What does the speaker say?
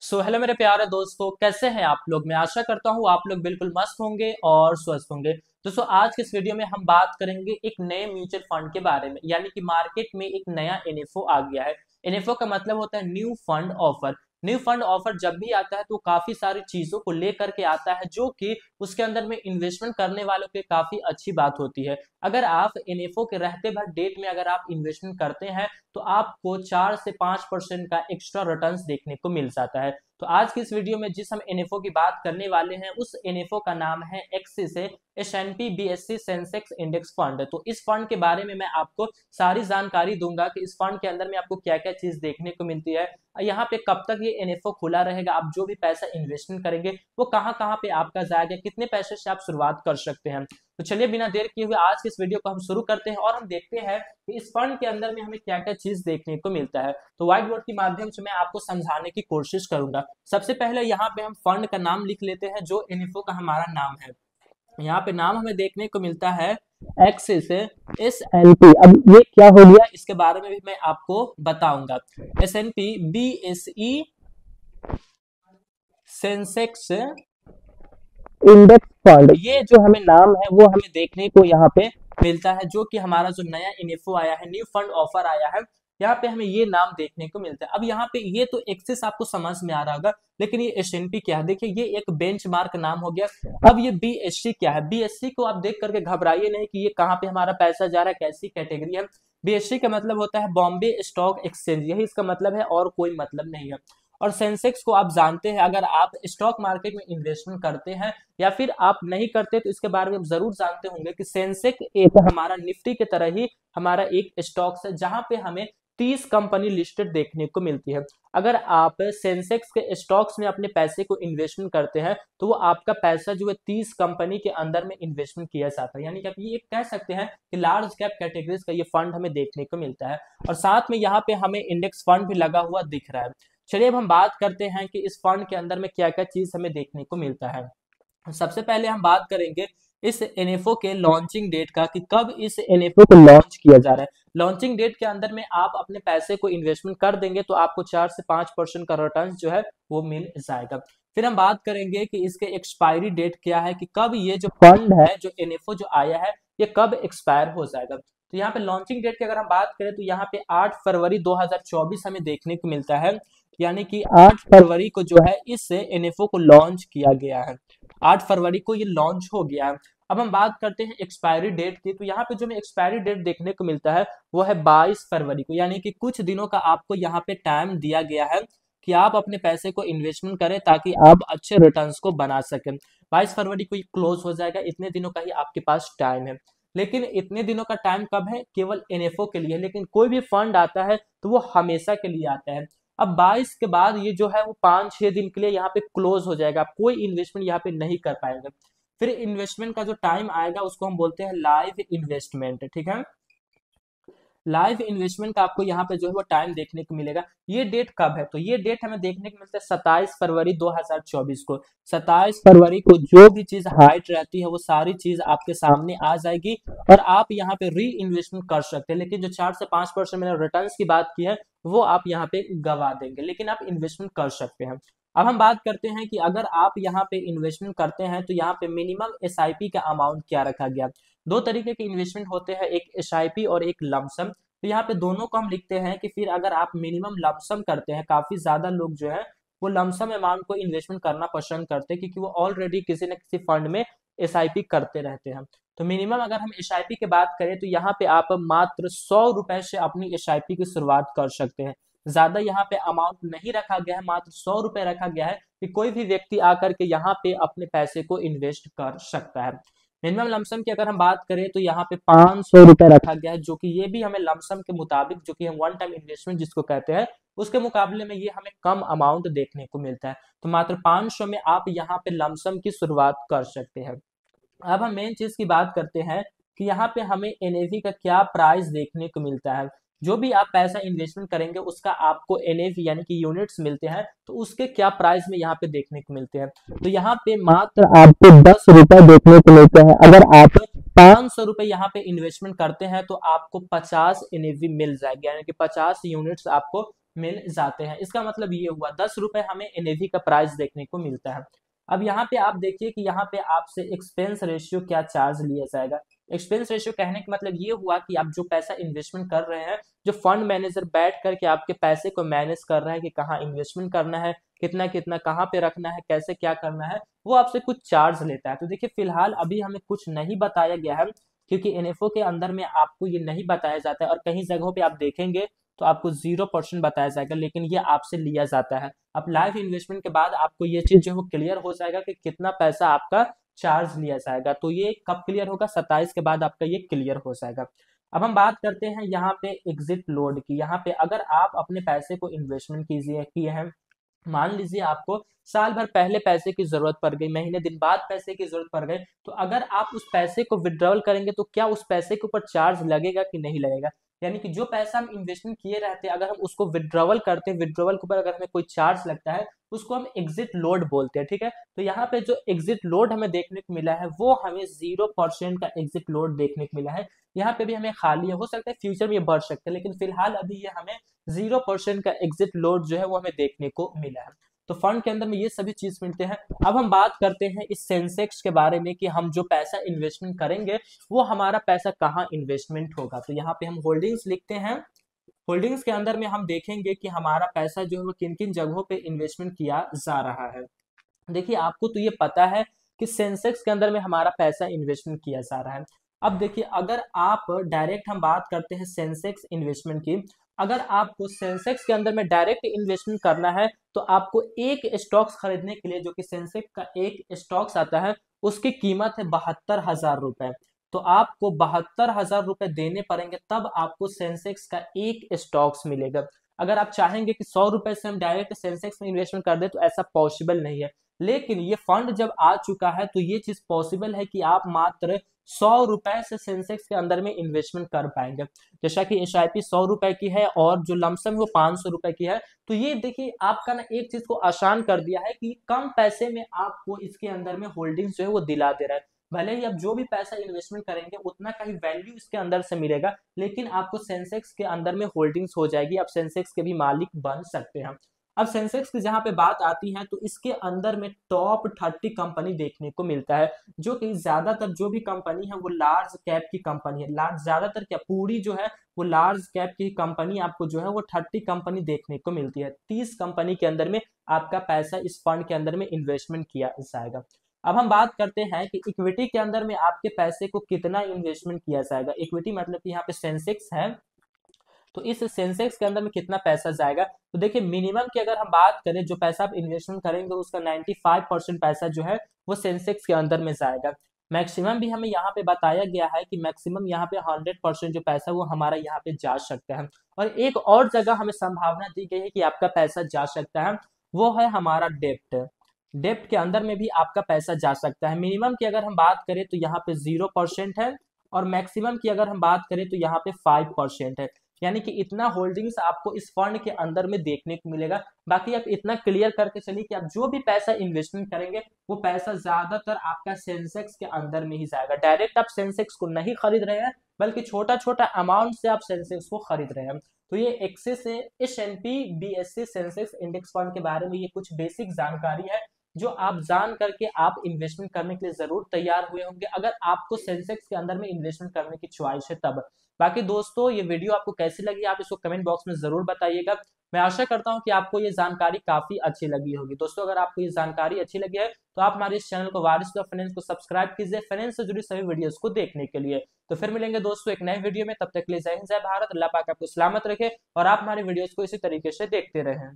Hello मेरे प्यारे दोस्तों, कैसे हैं आप लोग। मैं आशा करता हूँ आप लोग बिल्कुल मस्त होंगे और स्वस्थ होंगे। दोस्तों, आज के इस वीडियो में हम बात करेंगे एक नए म्यूचुअल फंड के बारे में, यानी कि मार्केट में एक नया एनएफओ आ गया है। एनएफओ का मतलब होता है new fund offer. New fund offer जब भी आता है तो काफी सारी चीजों को लेकर के आता है, जो कि उसके अंदर में इन्वेस्टमेंट करने वालों के काफी अच्छी बात होती है। अगर आप एनएफओ के रहते भर डेट में अगर आप इन्वेस्टमेंट करते हैं तो आपको 4 से 5% का एक्स्ट्रा रिटर्न्स देखने को मिल जाता है। तो आज की इस वीडियो में जिस हम एनएफओ की बात करने वाले हैं, उस एनएफओ का नाम है एक्सिस है, एस&पी बीएससी सेंसेक्स इंडेक्स फंड। तो इस फंड के बारे में मैं आपको सारी जानकारी दूंगा कि इस फंड के अंदर में आपको क्या क्या चीज देखने को मिलती है, यहाँ पे कब तक ये एनएफओ खुला रहेगा, आप जो भी पैसा इन्वेस्टमेंट करेंगे वो कहाँ कहाँ पे आपका जाएगा, कितने पैसे से आप शुरुआत कर सकते हैं। तो चलिए बिना देर किए हुए आज के इस वीडियो को हम शुरू करते हैं और हम देखते हैं कि इस फंड के अंदर में हमें क्या क्या चीज देखने को मिलता है। तो व्हाइट बोर्ड के माध्यम से मैं आपको समझाने की कोशिश करूंगा। सबसे पहले यहाँ पे हम फंड का नाम लिख लेते हैं, जो एनएफओ का हमारा नाम है। यहाँ पे नाम हमें देखने को मिलता है एक्सिस एस&पी। अब ये क्या हो गया इसके बारे में भी मैं आपको बताऊंगा। एस&पी बीएसई सेंसेक्स इंडेक्स फंड, ये जो हमें नाम है वो हमें देखने को यहाँ पे मिलता है, जो कि हमारा जो नया इन्फो आया है, न्यू फंड ऑफर आया है, यहाँ पे हमें ये नाम देखने को मिलता है। अब यहाँ पे ये तो एक्सेस आपको समझ में आ रहा होगा, लेकिन ये एस&पी क्या है, देखिए ये एक बेंचमार्क नाम हो गया। अब ये बीएससी क्या है, बीएससी को आप देख करके घबराइए नहीं कि ये कहाँ पे हमारा पैसा जा रहा है, कैसी कैटेगरी है। बीएससी का मतलब होता है बॉम्बे स्टॉक एक्सचेंज, यही इसका मतलब है और कोई मतलब नहीं है। और सेंसेक्स को आप जानते हैं, अगर आप स्टॉक मार्केट में इन्वेस्टमेंट करते हैं या फिर आप नहीं करते तो इसके बारे में जरूर जानते होंगे कि सेंसेक्स एक हमारा निफ्टी की तरह ही हमारा एक स्टॉक्स है, जहां पे हमें 30 कंपनी लिस्टेड देखने को मिलती है। अगर आप सेंसेक्स के स्टॉक्स में अपने पैसे को इन्वेस्टमेंट करते हैं तो वो आपका पैसा जो है 30 कंपनी के अंदर में इन्वेस्टमेंट किया जाता है, यानी कि आप ये कह सकते हैं कि लार्ज कैप कैटेगरीज का ये फंड हमें देखने को मिलता है। और साथ में यहाँ पे हमें इंडेक्स फंड भी लगा हुआ दिख रहा है। चलिए अब हम बात करते हैं कि इस फंड के अंदर में क्या क्या चीज हमें देखने को मिलता है। सबसे पहले हम बात करेंगे इस एनएफओ के लॉन्चिंग डेट का, कि कब इस एनएफओ को लॉन्च किया जा रहा है। लॉन्चिंग डेट के अंदर में आप अपने पैसे को इन्वेस्टमेंट कर देंगे तो आपको 4 से 5% का रिटर्न जो है वो मिल जाएगा। फिर हम बात करेंगे कि इसके एक्सपायरी डेट क्या है, कि कब ये जो फंड है, जो एनएफओ जो आया है, ये कब एक्सपायर हो जाएगा। तो यहाँ पे लॉन्चिंग डेट की अगर हम बात करें तो यहाँ पे 8 फरवरी 2024 हमें देखने को मिलता है, यानी कि 8 फरवरी को जो है इस एनएफओ को लॉन्च किया गया है। 8 फरवरी को ये लॉन्च हो गया है। अब हम बात करते हैं एक्सपायरी डेट की, तो यहाँ पे जो हमें एक्सपायरी डेट देखने को मिलता है वो है 22 फरवरी को, यानी कि कुछ दिनों का आपको यहाँ पे टाइम दिया गया है कि आप अपने पैसे को इन्वेस्टमेंट करें ताकि आप अच्छे रिटर्न्स को बना सकें। 22 फरवरी को ये क्लोज हो जाएगा, इतने दिनों का ही आपके पास टाइम है। लेकिन इतने दिनों का टाइम कब है, केवल एनएफओ के लिए, लेकिन कोई भी फंड आता है तो वो हमेशा के लिए आता है। अब 22 के बाद ये जो है वो 5-6 दिन के लिए यहाँ पे क्लोज हो जाएगा, आप कोई इन्वेस्टमेंट यहाँ पे नहीं कर पाएंगे। फिर इन्वेस्टमेंट का जो टाइम आएगा उसको हम बोलते हैं लाइव इन्वेस्टमेंट, ठीक है। लाइव इन्वेस्टमेंट का आपको यहाँ पे जो है वो टाइम देखने को मिलेगा। ये डेट कब है, तो ये डेट हमें देखने को मिलता है 27 फरवरी 2024 को। 27 फरवरी को जो भी चीज हाइट रहती है वो सारी चीज आपके सामने आ जाएगी और आप यहाँ पे री इन्वेस्टमेंट कर सकते हैं। लेकिन जो 4 से 5% मैंने रिटर्न की बात की है वो आप यहाँ पे गवा देंगे, लेकिन आप इन्वेस्टमेंट कर सकते हैं। अब हम बात करते हैं कि अगर आप यहाँ पे इन्वेस्टमेंट करते हैं तो यहाँ पे मिनिमम एसआईपी का अमाउंट क्या रखा गया। दो तरीके के इन्वेस्टमेंट होते हैं, एक एसआईपी और एक लमसम। तो यहाँ पे दोनों को हम लिखते हैं कि फिर अगर आप मिनिमम लमसम करते हैं, काफी ज्यादा लोग जो है वो लमसम अमाउंट को इन्वेस्टमेंट करना पसंद करते हैं क्योंकि वो ऑलरेडी किसी न किसी फंड में एसआईपी करते रहते हैं। तो मिनिमम अगर हम एसआईपी की बात करें तो यहाँ पे आप मात्र 100 रुपए से अपनी एसआईपी की शुरुआत कर सकते हैं। ज्यादा यहाँ पे अमाउंट नहीं रखा गया है, मात्र 100 रुपए रखा गया है कि कोई भी व्यक्ति आकर के यहाँ पे अपने पैसे को इन्वेस्ट कर सकता है। मिनिमम लमसम की अगर हम बात करें तो यहाँ पे 500 रुपए रखा गया है, जो कि ये भी हमें लमसम के मुताबिक, जो कि हम वन टाइम इन्वेस्टमेंट जिसको कहते हैं, उसके मुकाबले में ये हमें कम अमाउंट देखने को मिलता है। तो मात्र 500 में आप यहाँ पे लमसम की शुरुआत कर सकते हैं। अब हम मेन चीज की बात करते हैं कि यहाँ पे हमें एनएवी का क्या प्राइस देखने को मिलता है। जो भी आप पैसा इन्वेस्टमेंट करेंगे उसका आपको एनएवी यानी कि यूनिट्स मिलते हैं, तो उसके क्या प्राइस में यहाँ पे देखने को मिलते हैं। तो यहाँ पे मात्र आपको 10 रुपए देखने को मिलते हैं। अगर आप 500 रुपए यहाँ पे इन्वेस्टमेंट करते हैं तो आपको 50 एनएवी मिल जाएगी, यानी कि 50 यूनिट्स आपको मिल जाते हैं। इसका मतलब ये हुआ 10 रुपए हमें एनएवी का प्राइस देखने को मिलता है। अब यहाँ पे आप देखिए कि यहाँ पे आपसे एक्सपेंस रेशियो क्या चार्ज लिया जाएगा। एक्सपेंस रेशियो कहने का मतलब ये हुआ कि आप जो पैसा इन्वेस्टमेंट कर रहे हैं, जो फंड मैनेजर बैठ करके आपके पैसे को मैनेज कर रहा है कि कहाँ इन्वेस्टमेंट करना है, कितना कितना कहाँ पे रखना है, कैसे क्या करना है, वो आपसे कुछ चार्ज लेता है। तो देखिए फिलहाल अभी हमें कुछ नहीं बताया गया है, क्योंकि एनएफओ के अंदर में आपको ये नहीं बताया जाता है, और कहीं जगहों पे आप देखेंगे तो आपको 0% बताया जाएगा, लेकिन ये आपसे लिया जाता है। अब लाइव इन्वेस्टमेंट के बाद आपको ये चीज जो है वो क्लियर हो जाएगा कि कितना पैसा आपका चार्ज लिया जाएगा। तो ये कब क्लियर होगा? 27 के बाद आपका ये क्लियर हो जाएगा। अब हम बात करते हैं यहाँ पे एग्जिट लोड की। यहाँ पे अगर आप अपने पैसे को इन्वेस्टमेंट किए हैं, मान लीजिए आपको साल भर पहले पैसे की जरूरत पड़ गई, महीने दिन बाद पैसे की जरूरत पड़ गई, तो अगर आप उस पैसे को विड्रॉल करेंगे तो क्या उस पैसे के ऊपर चार्ज लगेगा कि नहीं लगेगा? यानी कि जो पैसा हम इन्वेस्टमेंट किए रहते हैं, अगर हम उसको विड्रॉवल करते हैं, विड्रॉवल के ऊपर अगर हमें कोई चार्ज लगता है, उसको हम एग्जिट लोड बोलते हैं। ठीक है, तो यहाँ पे जो एग्जिट लोड हमें देखने को मिला है वो हमें 0% का एग्जिट लोड देखने को मिला है। यहाँ पे भी हमें खाली है, हो सकता है फ्यूचर में ये बढ़ सकता है, लेकिन फिलहाल अभी ये हमें 0% का एग्जिट लोड जो है वो हमें देखने को मिला है। तो फंड के अंदर में ये सभी चीज मिलते हैं। अब हम बात करते हैं इस सेंसेक्स के बारे में कि हम जो पैसा इन्वेस्टमेंट करेंगे वो हमारा पैसा कहाँ इन्वेस्टमेंट होगा। तो यहाँ पे हम होल्डिंग्स लिखते हैं। होल्डिंग्स के अंदर में हम देखेंगे कि हमारा पैसा जो है वो किन किन जगहों पे इन्वेस्टमेंट किया जा रहा है। देखिए आपको तो ये पता है कि सेंसेक्स के अंदर में हमारा पैसा इन्वेस्टमेंट किया जा रहा है। अब देखिए अगर आप डायरेक्ट हम बात करते हैं सेंसेक्स इन्वेस्टमेंट की, अगर आपको सेंसेक्स के अंदर में डायरेक्ट इन्वेस्टमेंट करना है तो आपको एक स्टॉक्स खरीदने के लिए, जो कि सेंसेक्स का एक स्टॉक्स आता है, उसकी कीमत है 72,000 रुपए। तो आपको 72,000 रुपए देने पड़ेंगे तब आपको सेंसेक्स का एक स्टॉक्स मिलेगा। अगर आप चाहेंगे कि 100 रुपए से हम डायरेक्ट सेंसेक्स में इन्वेस्टमेंट कर दें तो ऐसा पॉसिबल नहीं है, लेकिन ये फंड जब आ चुका है तो ये चीज पॉसिबल है कि आप मात्र 100 रुपए से सेंसेक्स के अंदर में इन्वेस्टमेंट कर पाएंगे। जैसा कि एसआईपी 100 रुपए की है और जो लमसम है वो 500 रुपए की है। तो ये देखिए आपका ना एक चीज को आसान कर दिया है कि कम पैसे में आपको इसके अंदर में होल्डिंग्स जो है वो दिला दे रहा है। भले ही आप जो भी पैसा इन्वेस्टमेंट करेंगे उतना का ही वैल्यू इसके अंदर से मिलेगा, लेकिन आपको सेंसेक्स के अंदर में होल्डिंग्स हो जाएगी, आप सेंसेक्स के भी मालिक बन सकते हैं। अब सेंसेक्स की जहां पे बात आती है तो इसके अंदर में टॉप 30 कंपनी देखने को मिलता है, जो कि ज्यादातर जो भी कंपनी है वो लार्ज कैप की कंपनी है। लार्ज ज्यादातर क्या पूरी जो है वो लार्ज कैप की कंपनी आपको जो है वो 30 कंपनी देखने को मिलती है। 30 कंपनी के अंदर में आपका पैसा इस फंड के अंदर में इन्वेस्टमेंट किया जाएगा। अब हम बात करते हैं कि इक्विटी के अंदर में आपके पैसे को कितना इन्वेस्टमेंट किया जाएगा। इक्विटी मतलब कि यहाँ पे सेंसेक्स है, तो इस सेंसेक्स के अंदर में कितना पैसा जाएगा। तो देखिए मिनिमम की अगर हम बात करें, जो पैसा आप इन्वेस्टमेंट करेंगे उसका 95% पैसा जो है वो सेंसेक्स के अंदर में जाएगा। मैक्सिमम भी हमें यहाँ पे बताया गया है कि मैक्सिमम यहाँ पे 100% जो पैसा वो हमारा यहाँ पे जा सकता है। और एक और जगह हमें संभावना दी गई है कि आपका पैसा जा सकता है, वो है हमारा डेप्ट। डेप्ट के अंदर में भी आपका पैसा जा सकता है। मिनिमम की अगर हम बात करें तो यहाँ पे 0% है, और मैक्सिमम की अगर हम बात करें तो यहाँ पे 5% है। यानी कि इतना होल्डिंग्स आपको इस फंड के अंदर में देखने को मिलेगा। बाकी आप इतना क्लियर करके चलिए कि आप जो भी पैसा इन्वेस्टमेंट करेंगे वो पैसा ज्यादातर आपका सेंसेक्स के अंदर में ही जाएगा। डायरेक्ट आप सेंसेक्स को नहीं खरीद रहे हैं, बल्कि छोटा छोटा अमाउंट से आप सेंसेक्स को खरीद रहे हैं। तो ये एक्सिस से S&P BSE Sensex index fund के बारे में ये कुछ बेसिक जानकारी है जो आप जान करके आप इन्वेस्टमेंट करने के लिए जरूर तैयार हुए होंगे, अगर आपको सेंसेक्स के अंदर में इन्वेस्टमेंट करने की च्वाइस है तब। बाकी दोस्तों ये वीडियो आपको कैसी लगी आप इसको कमेंट बॉक्स में जरूर बताइएगा। मैं आशा करता हूं कि आपको ये जानकारी काफी अच्छी लगी होगी। दोस्तों अगर आपको ये जानकारी अच्छी लगी है तो आप हमारे इस चैनल को वारिस ऑफ फाइनेंस को सब्सक्राइब कीजिए फाइनेंस से जुड़ी सभी वीडियोस को देखने के लिए। तो फिर मिलेंगे दोस्तों एक नए वीडियो में, तब तक के लिए जय हिंद जय भारत, अल्लाह पाक आपको सलामत रखे और आप हमारे वीडियोस को इसी तरीके से देखते रहें।